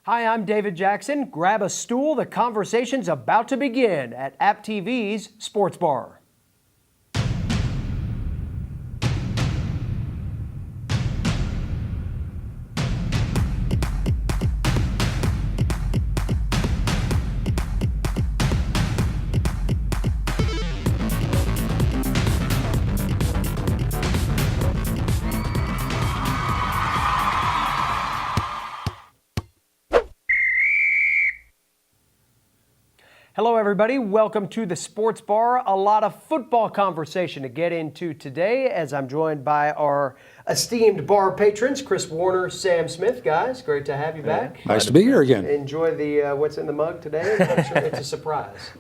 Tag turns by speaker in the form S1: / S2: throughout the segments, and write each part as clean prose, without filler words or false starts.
S1: Hi, I'm David Jackson. Grab a stool. The conversation's about to begin at App TV's Sports Bar. Hello, everybody. Welcome to the Sports Bar. A lot of football conversation to get into today as I'm joined by our esteemed bar patrons, Chris Warner, Sam Smith. Guys, great to have you back.
S2: Nice to be here again.
S1: Enjoy the what's in the mug today. I'm sure it's a surprise.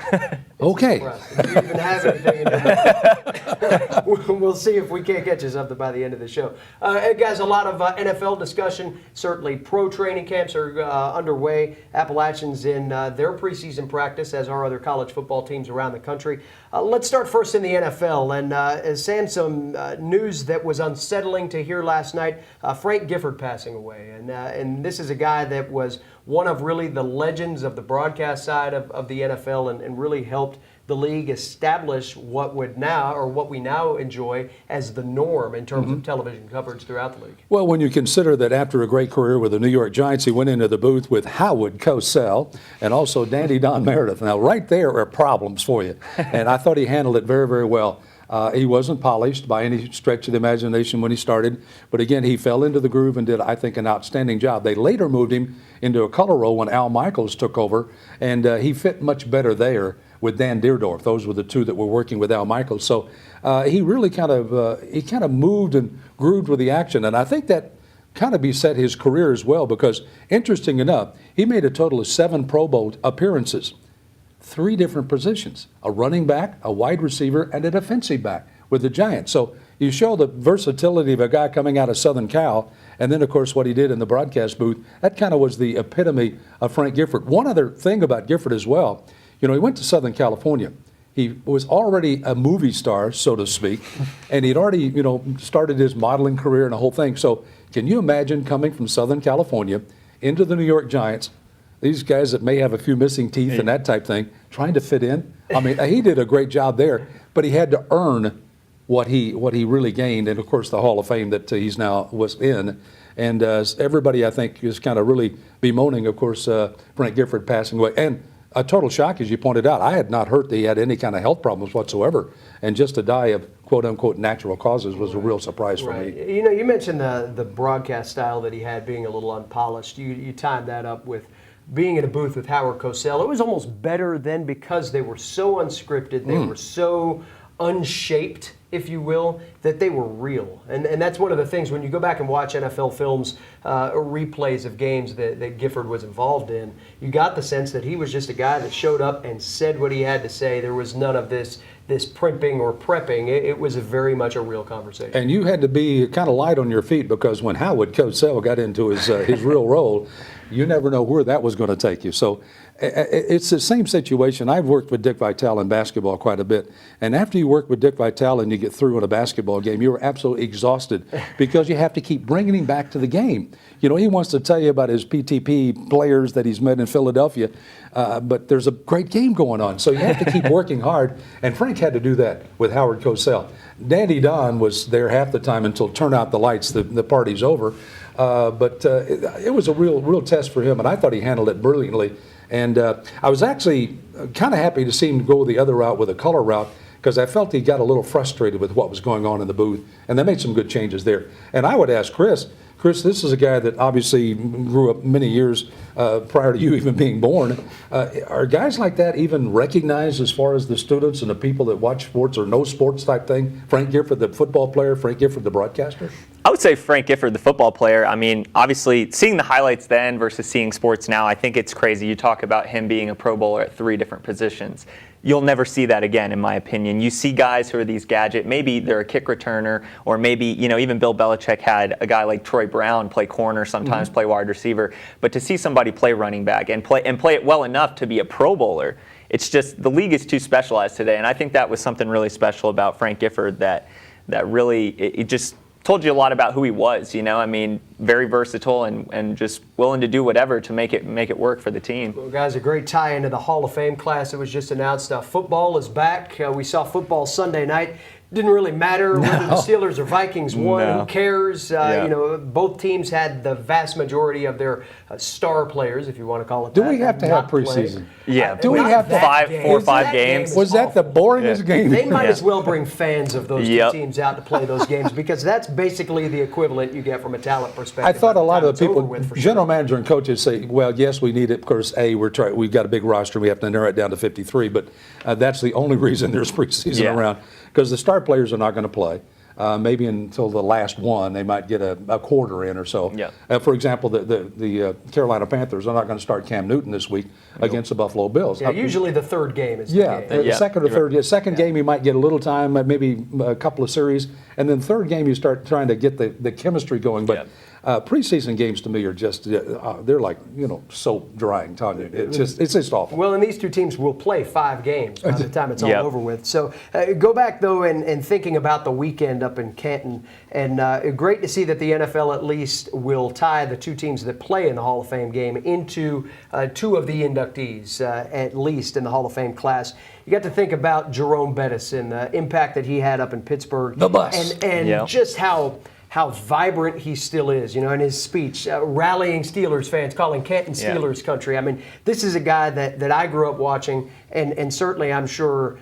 S2: Okay.
S1: If you even have anything in the mug, we'll see if we can't get you something by the end of the show. Guys, a lot of NFL discussion. Certainly pro training camps are underway. Appalachians in their preseason practice, as are other college football teams around the country. Let's start first in the NFL. And Sam, some news that was unsettling to hear last night. Frank Gifford passing away. And this is a guy that was one of really the legends of the broadcast side of the NFL and really helped the league establish what we now enjoy as the norm in terms of television coverage throughout the league.
S2: Well, when you consider that after a great career with the New York Giants, he went into the booth with Howard Cosell and also Dandy Don Meredith. Now, right there are problems for you. And I thought he handled it very, very well. He wasn't polished by any stretch of the imagination when he started. But again, he fell into the groove and did, I think, an outstanding job. They later moved him into a color role when Al Michaels took over, and he fit much better there with Dan Deerdorf. Those were the two that were working with Al Michaels. So he really kind of moved and grooved with the action. And I think that kind of beset his career as well because, interesting enough, he made a total of 7 Pro Bowl appearances. 3 different positions, a running back, a wide receiver, and a defensive back with the Giants. So you show the versatility of a guy coming out of Southern Cal, and then, of course, what he did in the broadcast booth, that kind of was the epitome of Frank Gifford. One other thing about Gifford as well, he went to Southern California. He was already a movie star, so to speak, and he'd already, started his modeling career and the whole thing. So can you imagine coming from Southern California into the New York Giants, these guys that may have a few missing teeth and that type thing, trying to fit in? I mean, he did a great job there, but he had to earn what he really gained, and of course the Hall of Fame that he's now was in. And everybody, I think, is kind of really bemoaning, of course, Frank Gifford passing away. And a total shock, as you pointed out. I had not heard that he had any kind of health problems whatsoever, and just to die of quote-unquote natural causes was a real surprise for me.
S1: You mentioned the broadcast style that he had being a little unpolished. You timed that up with being in a booth with Howard Cosell. It was almost better then because they were so unscripted, they were so unshaped, if you will, that they were real. And that's one of the things when you go back and watch NFL films, replays of games that Gifford was involved in, you got the sense that he was just a guy that showed up and said what he had to say. There was none of this primping or prepping. It was very much a real conversation.
S2: And you had to be kind of light on your feet because when Howard Cosell got into his real role, you never know where that was going to take you. So it's the same situation. I've worked with Dick Vitale in basketball quite a bit. And after you work with Dick Vitale and you get through in a basketball game, you're absolutely exhausted because you have to keep bringing him back to the game. He wants to tell you about his PTP players that he's met in Philadelphia, but there's a great game going on. So you have to keep working hard. And Frank had to do that with Howard Cosell. Dandy Don was there half the time until turn out the lights, the party's over. But it was a real test for him, and I thought he handled it brilliantly. And I was actually kind of happy to see him go the other route with a color route because I felt he got a little frustrated with what was going on in the booth, and they made some good changes there. And I would ask Chris, this is a guy that obviously grew up many years prior to you even being born. Are guys like that even recognized as far as the students and the people that watch sports or know sports type thing? Frank Gifford, the football player, Frank Gifford, the broadcaster?
S3: I would say Frank Gifford, the football player. I mean, obviously, seeing the highlights then versus seeing sports now, I think it's crazy. You talk about him being a Pro Bowler at 3 different positions. You'll never see that again, in my opinion. You see guys who are these gadget, maybe they're a kick returner, or maybe, even Bill Belichick had a guy like Troy Brown play corner, sometimes play wide receiver. But to see somebody play running back and play it well enough to be a Pro Bowler, it's just the league is too specialized today. And I think that was something really special about Frank Gifford that really, it just told you a lot about who he was. I mean, very versatile and just willing to do whatever to make it work for the team.
S1: Well, guys, a great tie into the Hall of Fame class that was just announced. Football is back. We saw football Sunday night. Didn't really matter whether the Steelers or Vikings won.
S3: No.
S1: Who cares? Both teams had the vast majority of their star players, if you want to call it
S2: Do
S1: that.
S2: we have to have
S1: not play.
S2: preseason?
S3: Yeah.
S2: Do we
S1: Not
S2: have
S1: that
S3: 4 or
S1: game.
S3: 5
S1: That
S3: games?
S1: game
S2: Was that the
S1: awful.
S2: boringest game?
S1: They might
S3: Yeah.
S1: as well bring fans of those two
S3: Yep.
S1: teams out to play those games, because that's basically the equivalent you get from a talent perspective.
S2: I thought a lot of the
S1: By time it's
S2: people,
S1: over with, for
S2: general
S1: sure.
S2: manager and coaches say, well, yes, we need it because we've got a big roster, we have to narrow it down to 53, but that's the only reason there's preseason
S3: Yeah.
S2: around, because the star players are not going to play. Maybe until the last one, they might get a quarter in or so.
S3: Yeah.
S2: For example, the Carolina Panthers are not going to start Cam Newton this week against the Buffalo Bills.
S1: Yeah, usually the third game is
S2: Yeah,
S1: the game.
S2: the second or third. Yeah, second game you might get a little time, maybe a couple of series, and then third game you start trying to get the chemistry going. But preseason games to me are just they're like so drying, Tanya. It's just awful.
S1: Well, and these two teams will play 5 games by the time it's all
S3: Yep.
S1: over with. So go back, though, and thinking about the weekend up in Canton. And great to see that the NFL at least will tie the two teams that play in the Hall of Fame game into 2 of the inductees, at least in the Hall of Fame class. You got to think about Jerome Bettis and the impact that he had up in Pittsburgh.
S2: The bus.
S1: And
S3: Yep.
S1: just how vibrant he still is, in his speech, rallying Steelers fans, calling Canton Steelers country. I mean, this is a guy that I grew up watching, and certainly I'm sure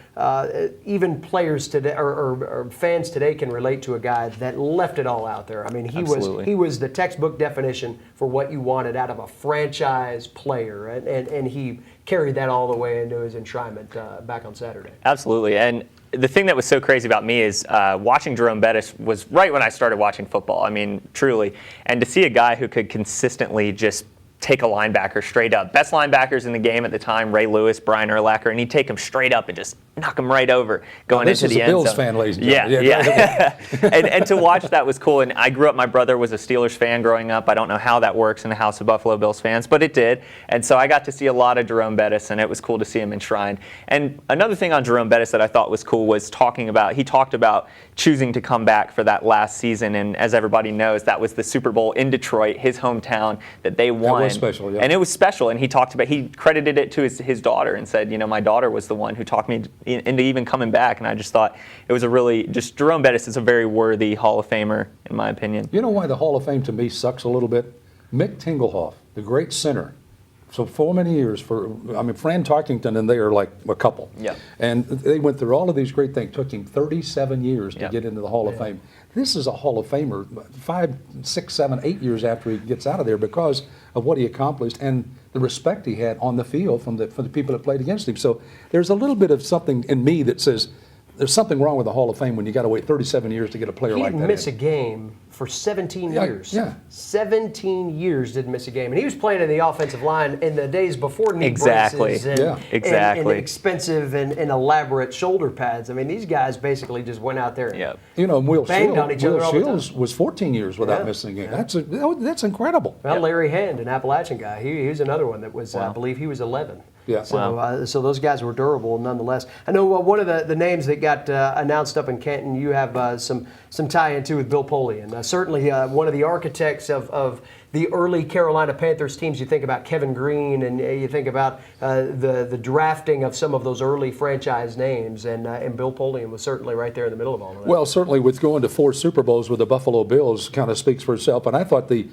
S1: even players today or fans today can relate to a guy that left it all out there. I mean,
S3: Absolutely.
S1: he was the textbook definition for what you wanted out of a franchise player, and he carried that all the way into his enshrinement back on Saturday.
S3: Absolutely. And the thing that was so crazy about me is watching Jerome Bettis was right when I started watching football. I mean, truly. And to see a guy who could consistently just take a linebacker straight up. Best linebackers in the game at the time, Ray Lewis, Brian Urlacher, and he'd take him straight up and just knock him right over going into the end zone.
S2: This is a Bills fan, ladies and
S3: Yeah,
S2: gentlemen.
S3: yeah. and to watch that was cool. And I grew up, my brother was a Steelers fan growing up. I don't know how that works in the house of Buffalo Bills fans, but it did. And so I got to see a lot of Jerome Bettis, and it was cool to see him enshrined. And another thing on Jerome Bettis that I thought was cool was he talked about choosing to come back for that last season. And as everybody knows, that was the Super Bowl in Detroit, his hometown, that they won.
S2: That was special, yeah.
S3: And it was special. And he credited it to his daughter and said, my daughter was the one who talked me into even coming back. And I just thought it was Jerome Bettis is a very worthy Hall of Famer, in my opinion.
S2: You know why the Hall of Fame to me sucks a little bit? Mick Tingelhoff, the great center. So for many years, Fran Tarkington and they are like a couple.
S3: Yeah.
S2: And they went through all of these great things. Took him 37 years to
S3: Yeah.
S2: get into the Hall of Fame. This is a Hall of Famer 5, 6, 7, 8 years after he gets out of there because of what he accomplished and the respect he had on the field from the people that played against him. So there's a little bit of something in me that says there's something wrong with the Hall of Fame when you got to wait 37 years to get a player
S1: He
S2: like that.
S1: didn't miss a game for 17
S2: Yeah,
S1: years.
S2: yeah.
S1: 17 years didn't miss a game. And he was playing in the offensive line in the days before knee
S3: Exactly.
S1: braces and,
S2: Yeah.
S3: Exactly.
S1: and expensive and elaborate shoulder pads. I mean, these guys basically just went out there and
S3: Yeah.
S2: Will
S1: banged on each other all the
S2: Shields was 14 years without
S1: Yeah.
S2: missing a game. That's incredible.
S1: Well, Larry Hand, an Appalachian guy, he was another one that was, I believe he was 11.
S2: Yeah.
S1: So, so those guys were durable nonetheless. I know one of the names that got announced up in Canton, you have some tie-in to with Bill Polian. Certainly one of the architects of the early Carolina Panthers teams. You think about Kevin Green, and you think about the drafting of some of those early franchise names, and Bill Polian was certainly right there in the middle of all of that.
S2: Well, certainly with going to 4 Super Bowls with the Buffalo Bills kind of speaks for itself. And I thought the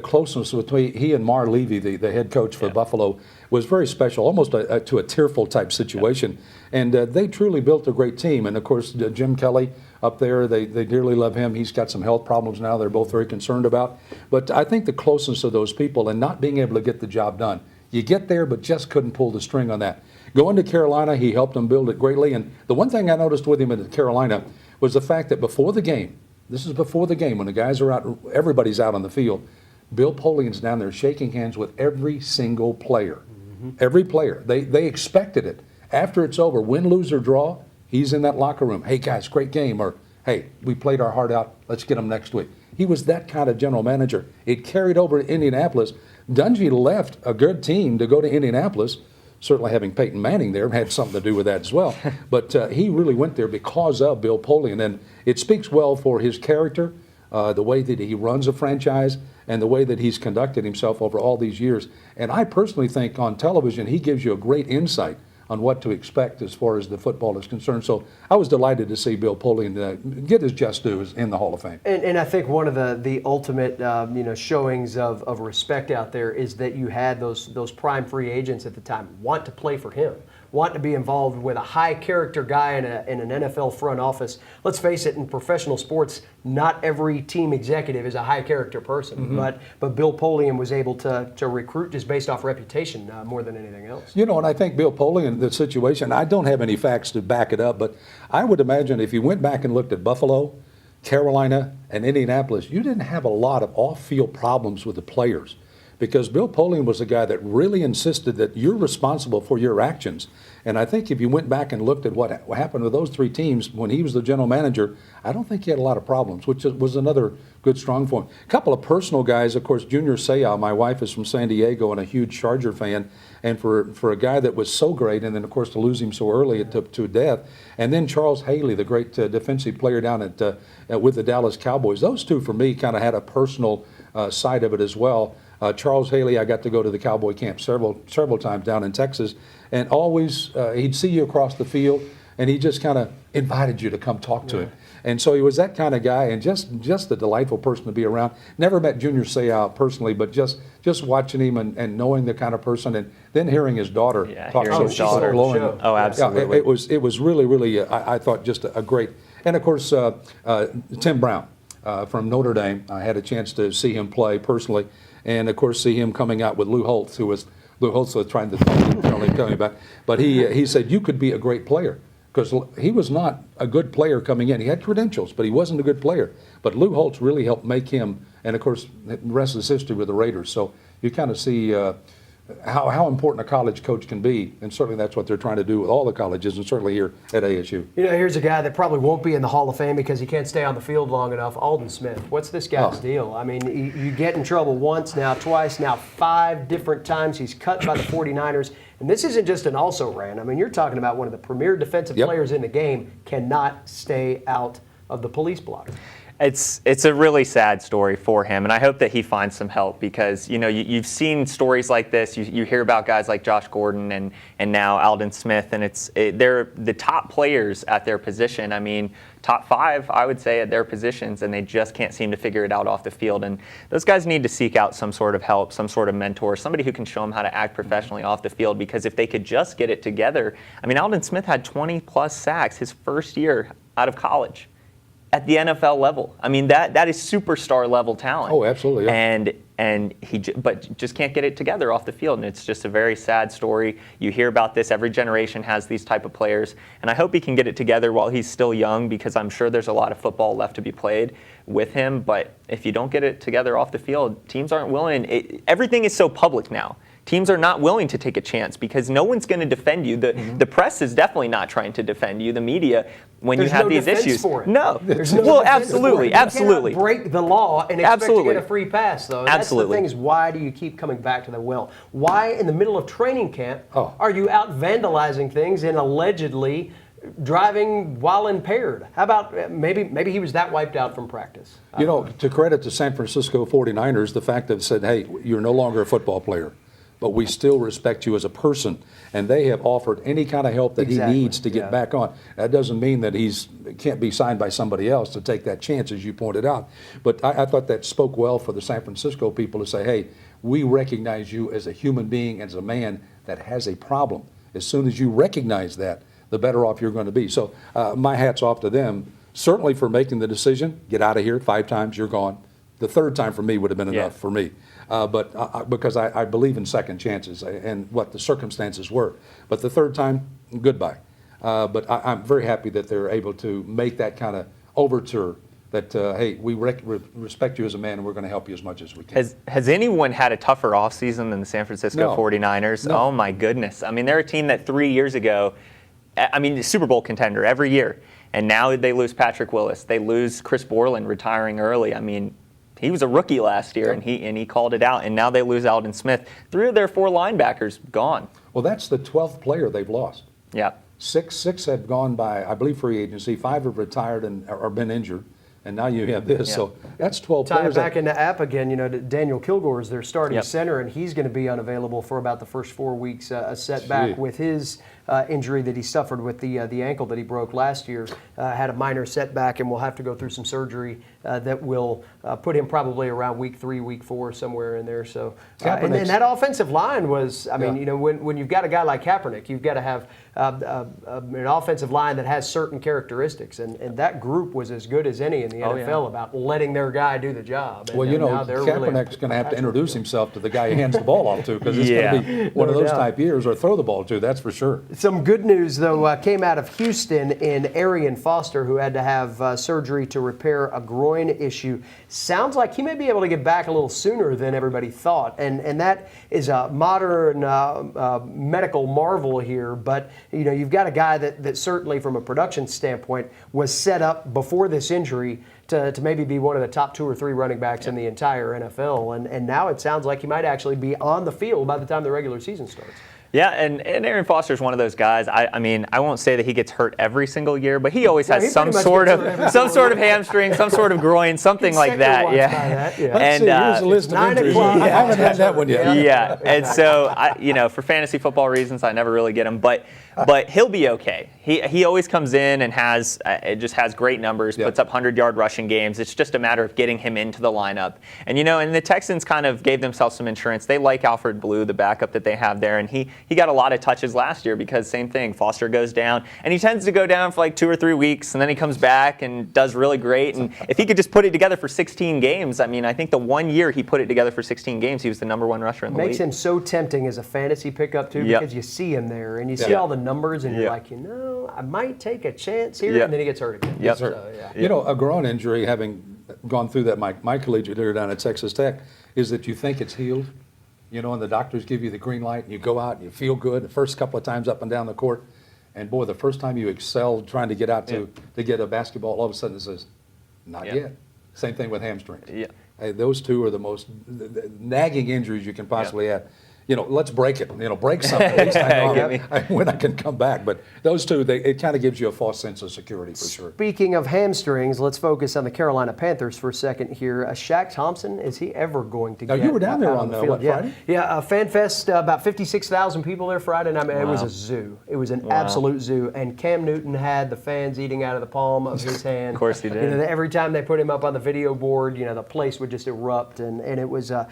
S2: closeness between he and Mar Levy, the head coach for Buffalo, was very special, almost to a tearful type situation. And they truly built a great team. And of course, Jim Kelly up there, they dearly love him. He's got some health problems now they're both very concerned about. But I think the closeness of those people and not being able to get the job done. You get there, but just couldn't pull the string on that. Going to Carolina, he helped them build it greatly. And the one thing I noticed with him in Carolina was the fact that before the game, this is before the game, when the guys are out, everybody's out on the field, Bill Polian's down there shaking hands with every single player. Every player. They expected it. After it's over, win, lose, or draw, he's in that locker room. Hey, guys, great game. Or, hey, we played our heart out. Let's get them next week. He was that kind of general manager. It carried over to Indianapolis. Dungy left a good team to go to Indianapolis. Certainly having Peyton Manning there had something to do with that as well. But he really went there because of Bill Polian. And it speaks well for his character, the way that he runs a franchise, and the way that he's conducted himself over all these years. And I personally think on television, he gives you a great insight on what to expect as far as the football is concerned. So I was delighted to see Bill Polian get his just dues in the Hall of Fame.
S1: And I think one of the ultimate showings of respect out there is that you had those prime free agents at the time want to play for him, want to be involved with a high character guy in an NFL front office. Let's face it, in professional sports, not every team executive is a high character person, but Bill Polian was able to recruit just based off reputation more than anything else.
S2: You know, and I think Bill Polian, the situation, I don't have any facts to back it up, but I would imagine if you went back and looked at Buffalo, Carolina, and Indianapolis, you didn't have a lot of off-field problems with the players, because Bill Polian was a guy that really insisted that you're responsible for your actions. And I think if you went back and looked at what happened with those three teams when he was the general manager, I don't think he had a lot of problems, which was another good strong point. A couple of personal guys, of course, Junior Seau, my wife is from San Diego and a huge Charger fan, and for a guy that was so great, and then of course to lose him so early to death, and then Charles Haley, the great defensive player down with the Dallas Cowboys. Those two for me kind of had a personal side of it as well. Charles Haley, I got to go to the Cowboy camp several times down in Texas, and always he'd see you across the field, and he just kind of invited you to come talk to him. And so he was that kind of guy, and just a delightful person to be around. Never met Junior Seau personally, but just watching him and knowing the kind of person, and then hearing his daughter talk
S3: hearing his daughter.
S2: glowing.
S3: Oh, absolutely.
S2: Yeah, it was really I thought just a great. And of course Tim Brown from Notre Dame. I had a chance to see him play personally, and of course see him coming out with Lou Holtz, who was trying to tell him coming back. But he said, you could be a great player, because he was not a good player coming in. He had credentials, but he wasn't a good player. But Lou Holtz really helped make him, and of course the rest is history with the Raiders. So you kind of see how important a college coach can be, and certainly that's what they're trying to do with all the colleges, and certainly here at ASU.
S1: You know, here's a guy that probably won't be in the Hall of Fame because he can't stay on the field long enough. Alden Smith. What's this guy's deal? I mean, you get in trouble once, now twice, now 5 different times. He's cut by the 49ers. And this isn't just an also-ran. I mean, you're talking about one of the premier defensive players in the game cannot stay out of the police blotter.
S3: It's a really sad story for him, and I hope that he finds some help, because you've seen stories like this. You hear about guys like Josh Gordon and now Alden Smith, and they're the top players at their position. I mean, top 5, I would say, at their positions, and they just can't seem to figure it out off the field. And those guys need to seek out some sort of help, some sort of mentor, somebody who can show them how to act professionally off the field, because if they could just get it together. I mean, Alden Smith had 20-plus sacks his first year out of college at the NFL level. I mean, that is superstar level talent.
S2: Oh, absolutely. Yeah.
S3: And but just can't get it together off the field, and it's just a very sad story. You hear about this. Every generation has these type of players, and I hope he can get it together while he's still young, because I'm sure there's a lot of football left to be played with him. But if you don't get it together off the field, teams aren't willing. Everything is so public now. Teams are not willing to take a chance because no one's going to defend you. The press is definitely not trying to defend you. The media, when you have these issues,
S1: no.
S3: Well, absolutely.
S1: You cannot break the law and expect to get a free pass, though. That's the thing, is why do you keep coming back to the well? Why, in the middle of training camp, are you out vandalizing things and allegedly driving while impaired? How about maybe he was that wiped out from practice?
S2: You know, to credit the San Francisco 49ers, the fact that said, hey, you're no longer a football player, but we still respect you as a person. And they have offered any kind of help that he needs to get back on. That doesn't mean that can't be signed by somebody else to take that chance, as you pointed out. But I thought that spoke well for the San Francisco people to say, hey, we recognize you as a human being, as a man that has a problem. As soon as you recognize that, the better off you're going to be. So my hat's off to them, certainly for making the decision, get out of here 5 times, you're gone. The 3rd time for me would have been enough for me. But because I believe in second chances and what the circumstances were. But the 3rd time, goodbye. But I'm very happy that they're able to make that kind of overture that, hey, we respect you as a man and we're going to help you as much as we can.
S3: Has anyone had a tougher offseason than the San Francisco 49ers?
S2: No.
S3: Oh, my goodness. I mean, they're a team that 3 years ago, the Super Bowl contender every year. And now they lose Patrick Willis. They lose Chris Borland retiring early. I mean, he was a rookie last year, and he called it out. And now they lose Alden Smith. 3 of their 4 linebackers gone.
S2: Well, that's the 12th player they've lost.
S3: Yeah.
S2: Six have gone by, I believe, free agency. 5 have retired and or been injured. And now you have this.
S3: Yeah.
S2: So that's 12
S1: Tie it
S2: players.
S1: back into app again. Daniel Kilgore is their starting
S3: Yep.
S1: center, and he's going to be unavailable for about the first 4 weeks. A setback
S2: Gee.
S1: with his injury that he suffered with the ankle that he broke last year. Had a minor setback, and will have to go through some surgery that will put him probably around week 3, week 4, somewhere in there. So, and that offensive line was, I mean, when you've got a guy like Kaepernick, you've got to have an offensive line that has certain characteristics, and that group was as good as any in the NFL about letting their guy do the job. And,
S2: Well, Kaepernick's going to have to introduce himself to the guy he hands the ball off to, because it's going to be one of those type years, or throw the ball to, that's for sure.
S1: Some good news, though, came out of Houston in Arian Foster, who had to have surgery to repair a groin issue. Sounds like he may be able to get back a little sooner than everybody thought, and that is a modern medical marvel here. But you've got a guy that certainly, from a production standpoint, was set up before this injury to maybe be one of the top 2 or 3 running backs in the entire NFL, and now it sounds like he might actually be on the field by the time the regular season starts.
S3: Yeah, and Arian Foster is one of those guys. I mean, I won't say that he gets hurt every single year, but he always has some sort of hamstring, some sort of groin, something like that.
S1: Yeah.
S2: And here's a list of injuries. I haven't had that one yet.
S3: Yeah, and so for fantasy football reasons, I never really get him, but he'll be okay. He always comes in and just has great numbers, puts up 100-yard rushing games. It's just a matter of getting him into the lineup. And and the Texans kind of gave themselves some insurance. They like Alfred Blue, the backup that they have there, and he got a lot of touches last year because same thing. Foster goes down, and he tends to go down for like 2 or 3 weeks, and then he comes back and does really great. And if he could just put it together for 16 games, I mean, I think the 1 year he put it together for 16 games, he was the #1 rusher in the league.
S1: Makes him so tempting as a fantasy pickup too, because you see him there and you see all the numbers, and you're like, I might take a chance here, and then he gets hurt again.
S3: Yep.
S1: So,
S2: A groin injury, having gone through that my collegiate year down at Texas Tech, is that you think it's healed, and the doctors give you the green light, and you go out and you feel good the first couple of times up and down the court, and boy, the first time you excel trying to get out to get a basketball, all of a sudden it says, not yet. Same thing with hamstrings.
S3: Yeah.
S2: Hey, those two are the most nagging injuries you can possibly have. Let's break it. Break something. At least I know when I can come back. But those two, it kind of gives you a false sense of security for sure.
S1: Speaking of hamstrings, let's focus on the Carolina Panthers for a second here. Shaq Thompson, is he ever going to get
S2: you were down there
S1: out
S2: on
S1: the field?
S2: Friday?
S1: Yeah, Fan Fest, about 56,000 people there Friday night. It was a zoo. It was an absolute zoo. And Cam Newton had the fans eating out of the palm of his hand.
S3: Of course he did.
S1: Every time they put him up on the video board, the place would just erupt. And it was a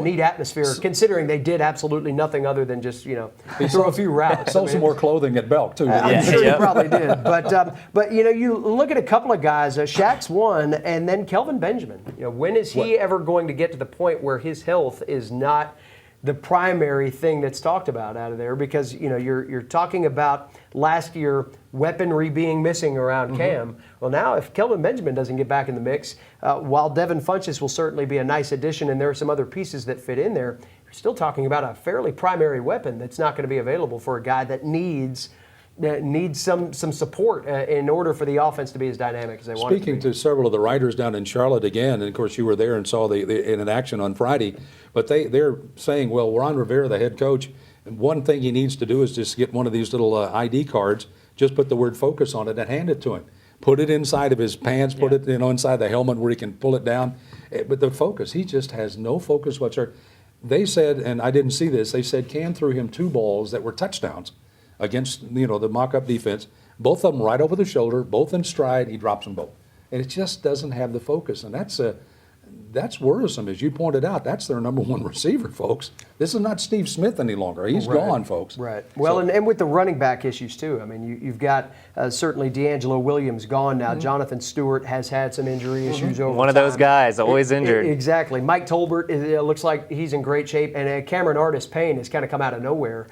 S1: neat atmosphere, considering they did absolutely nothing other than just throw a few routes.
S2: Sold some more clothing at Belk too.
S1: I'm sure you probably did, but you look at a couple of guys. Shaq's one, and then Kelvin Benjamin. When is he ever going to get to the point where his health is not the primary thing that's talked about out of there? Because you're talking about last year weaponry being missing around Cam. Well, now if Kelvin Benjamin doesn't get back in the mix, while Devin Funchess will certainly be a nice addition, and there are some other pieces that fit in there, you're still talking about a fairly primary weapon that's not going to be available for a guy that needs some support in order for the offense to be as dynamic as they want it to be.
S2: Speaking to several of the writers down in Charlotte again, and of course you were there and saw in action on Friday, but they're saying, well, Ron Rivera, the head coach, and one thing he needs to do is just get one of these little ID cards, just put the word focus on it and hand it to him. Put it inside of his pants, put it inside the helmet where he can pull it down. But the focus, he just has no focus whatsoever. They said, and I didn't see this, they said Cam threw him 2 balls that were touchdowns against the mock-up defense, both of them right over the shoulder, both in stride, he drops them both. And it just doesn't have the focus, and that's worrisome. As you pointed out, that's their #1 receiver, folks. This is not Steve Smith any longer. He's gone, folks.
S1: Right. Well, and with the running back issues, too. I mean, you've got certainly D'Angelo Williams gone now. Jonathan Stewart has had some injury issues over
S3: One of those guys, always injured.
S1: Exactly. Mike Tolbert, it looks like he's in great shape. And Cameron Artis-Payne has kind of come out of nowhere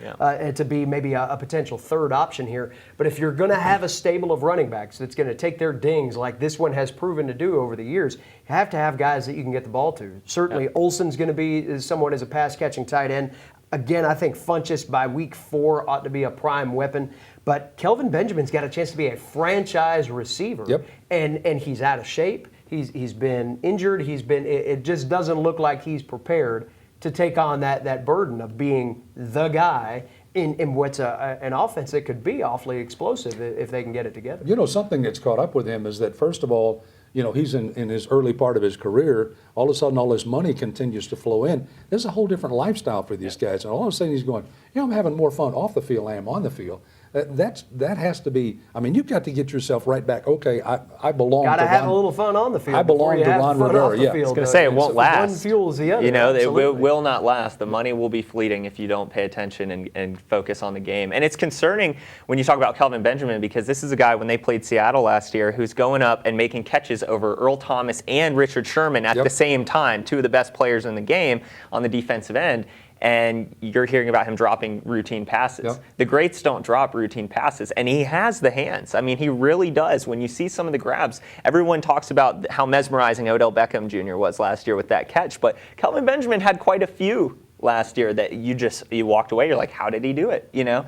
S1: to be maybe a potential third option here. But if you're going to have a stable of running backs that's going to take their dings like this one has proven to do over the years, you have to have guys that you can get the ball to. Certainly, Olsen's going to be someone as a pass-catching tight end. Again, I think Funchess by week 4 ought to be a prime weapon. But Kelvin Benjamin's got a chance to be a franchise receiver. And he's out of shape. He's been injured. It just doesn't look like he's prepared to take on that burden of being the guy in what's an offense that could be awfully explosive if they can get it together.
S2: You know, something that's caught up with him is that, first of all, you know, he's in his early part of his career. All of a sudden, all this money continues to flow in. There's a whole different lifestyle for these guys. And all of a sudden, he's going, you know, I'm having more fun off the field than I am on the field. That has to be, I mean, you've got to get yourself right back. Okay, I belong to
S1: Got to
S2: Ron.
S1: have a little fun on the field.
S2: I belong
S1: before you
S2: to
S1: have
S2: Ron
S1: fun
S2: Rivera,
S1: off the
S2: yeah.
S1: field,
S3: I was going to say, it
S1: though.
S3: won't last.
S1: One fuels the other.
S3: You know, it
S1: absolutely.
S3: will not last. The money will be fleeting if you don't pay attention and focus on the game. And it's concerning when you talk about Kelvin Benjamin, because this is a guy, when they played Seattle last year, who's going up and making catches over Earl Thomas and Richard Sherman at the same time, two of the best players in the game on the defensive end. And you're hearing about him dropping routine passes.
S2: Yep.
S3: The greats don't drop routine passes, and he has the hands. I mean, he really does. When you see some of the grabs, everyone talks about how mesmerizing Odell Beckham Jr. was last year with that catch, but Kelvin Benjamin had quite a few last year that you walked away, you're like, how did he do it, you know?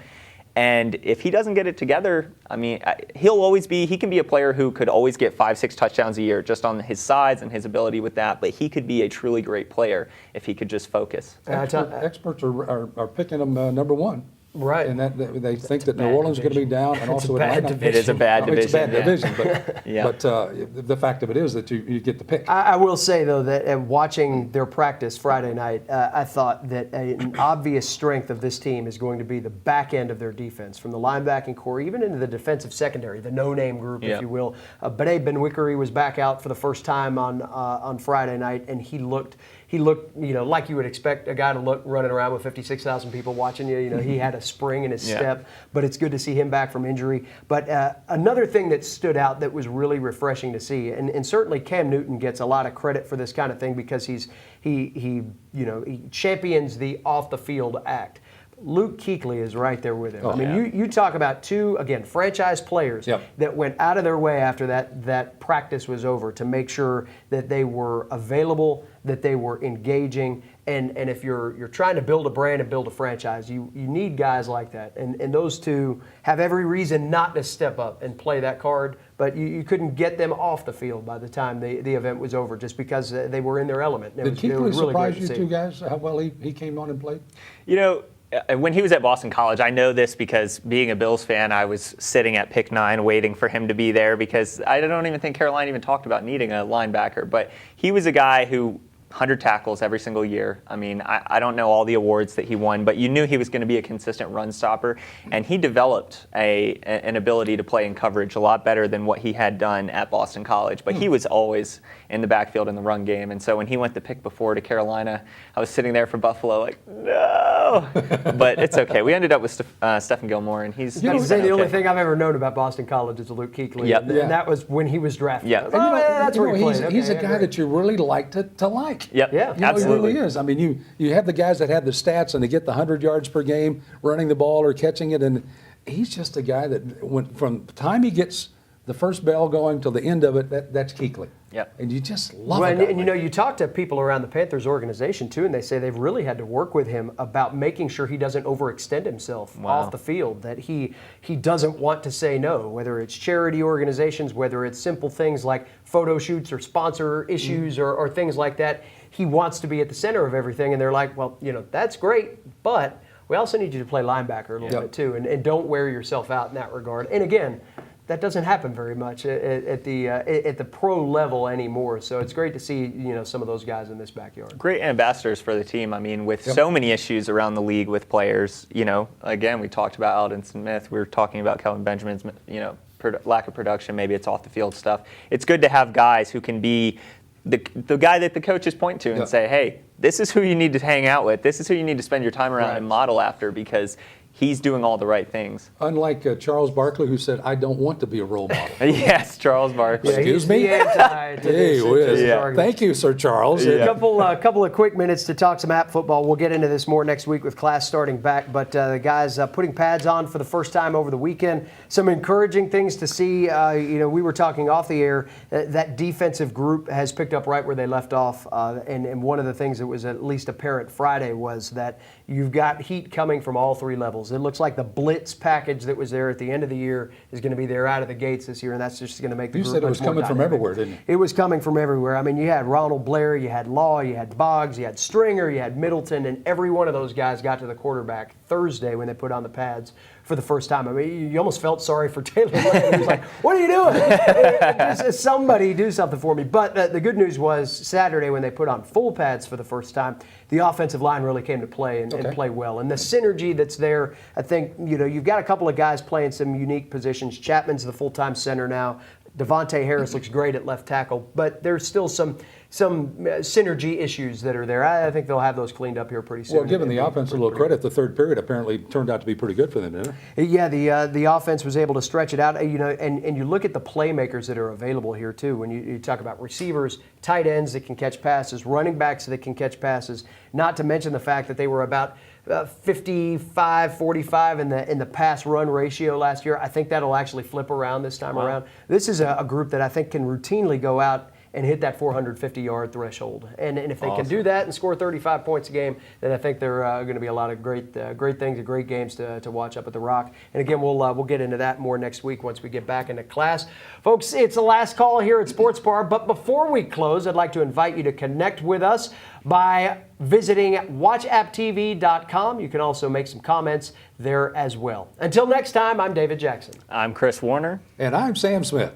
S3: And if he doesn't get it together, I mean, he can be a player who could always get 5-6 touchdowns a year just on his size and his ability with that, but he could be a truly great player if he could just focus.
S2: Experts are picking him number one.
S1: Right.
S2: And they think that New
S1: bad
S2: Orleans is going to be
S1: division.
S2: down, and
S1: It's
S2: also
S1: a bad
S2: Atlanta.
S1: division.
S3: It is a bad division.
S2: It's a bad
S3: yeah.
S2: division, but,
S3: Yeah.
S2: but the fact of it is that you get the pick.
S1: I will say, though, that watching their practice Friday night, I thought that an obvious strength of this team is going to be the back end of their defense, from the linebacking core, even into the defensive secondary, the no-name group, if you will. Bene Benwickery was back out for the first time on Friday night, and he looked, you know, like you would expect a guy to look running around with 56,000 people watching you. You know, he had a spring in his step, but it's good to see him back from injury. But another thing that stood out that was really refreshing to see, and certainly Cam Newton gets a lot of credit for this kind of thing because he champions the off the field act. Luke Kuechly is right there with him. I mean, you talk about two, again, franchise players that went out of their way after that practice was over to make sure that they were available, that they were engaging. And if you're trying to build a brand and build a franchise, you need guys like that. And those two have every reason not to step up and play that card, but you couldn't get them off the field by the time the event was over just because they were in their element.
S2: Did Kuechly surprise you two guys, how well he came on and played?
S3: You know, when he was at Boston College, I know this because being a Bills fan, I was sitting at pick 9 waiting for him to be there because I don't even think Carolina even talked about needing a linebacker. But he was a guy who 100 tackles every single year. I mean, I don't know all the awards that he won, but you knew he was going to be a consistent run stopper. And he developed an ability to play in coverage a lot better than what he had done at Boston College. But he was always in the backfield in the run game. And so when he went the pick before to Carolina, I was sitting there for Buffalo like, no. But it's okay. We ended up with Stephen Gilmore, and he's
S1: You know,
S3: been
S1: the only
S3: okay.
S1: thing I've ever known about Boston College is Luke Kuechly,
S3: Yep.
S1: and that was when he was drafted.
S3: Yep.
S1: That's where he played.
S2: He's a
S1: Okay,
S2: guy
S1: great.
S2: that you really like to like.
S3: Yep.
S1: Yeah.
S2: You know,
S3: Absolutely.
S2: he really is. I mean, you have the guys that have the stats and they get the 100 yards per game running the ball or catching it, and he's just a guy that from the time he gets the first bell going till the end of it, that's Kuechly.
S3: Yep.
S2: And you just love
S1: Well,
S2: it.
S1: and you know, you talk to people around the Panthers organization too, and they say they've really had to work with him about making sure he doesn't overextend himself off the field, that he doesn't want to say no, whether it's charity organizations, whether it's simple things like photo shoots or sponsor issues or things like that. He wants to be at the center of everything, and they're like, well, you know, that's great, but we also need you to play linebacker a little bit too, and don't wear yourself out in that regard. And again, that doesn't happen very much at the pro level anymore. So it's great to see, you know, some of those guys in this backyard.
S3: Great ambassadors for the team. I mean, with so many issues around the league with players, you know, again, we talked about Aldon Smith. We were talking about Kelvin Benjamin's, you know, lack of production. Maybe it's off the field stuff. It's good to have guys who can be the guy that the coaches point to and say, hey, this is who you need to hang out with. This is who you need to spend your time around and model after, because he's doing all the right things.
S2: Unlike Charles Barkley, who said, I don't want to be a role model.
S3: Yes, Charles Barkley.
S2: Excuse me?
S1: Hey,
S2: whiz. Thank you, Sir Charles.
S1: A couple of quick minutes to talk some app football. We'll get into this more next week with class starting back, but the guys putting pads on for the first time over the weekend. Some encouraging things to see. You know, we were talking off the air, that defensive group has picked up right where they left off, and one of the things that was at least apparent Friday was that you've got heat coming from all three levels. It looks like the blitz package that was there at the end of the year is going to be there out of the gates this year, and that's just going to make the
S2: You
S1: group
S2: said it
S1: much
S2: was
S1: more
S2: coming from
S1: dynamic.
S2: everywhere, didn't you?
S1: It was coming from everywhere. I mean, you had Ronald Blair, you had Law, you had Boggs, you had Stringer, you had Middleton, and every one of those guys got to the quarterback Thursday when they put on the pads for the first time. I mean, you almost felt sorry for Taylor Lane. He was like, what are you doing? Just somebody do something for me. But the good news was Saturday when they put on full pads for the first time, the offensive line really came to play and play well. And the synergy that's there, I think, you've got a couple of guys playing some unique positions. Chapman's the full-time center now. Devontae Harris looks great at left tackle, but there's still some synergy issues that are there. I think they'll have those cleaned up here pretty soon.
S2: Well, giving the offense a little credit, the third period apparently turned out to be pretty good for them, didn't it?
S1: Yeah, the offense was able to stretch it out. And you look at the playmakers that are available here too. When you talk about receivers, tight ends that can catch passes, running backs that can catch passes. Not to mention the fact that they were about 55-45 in the pass run ratio last year. I think that'll actually flip around this time around. This is a group that I think can routinely go out and hit that 450-yard threshold. And if they can do that and score 35 points a game, then I think there are going to be a lot of great things and great games to watch up at the Rock. And again, we'll get into that more next week once we get back into class. Folks, it's the last call here at Sports Bar. But before we close, I'd like to invite you to connect with us by visiting watchapptv.com. You can also make some comments there as well. Until next time, I'm David Jackson.
S3: I'm Chris Warner.
S2: And I'm Sam Smith.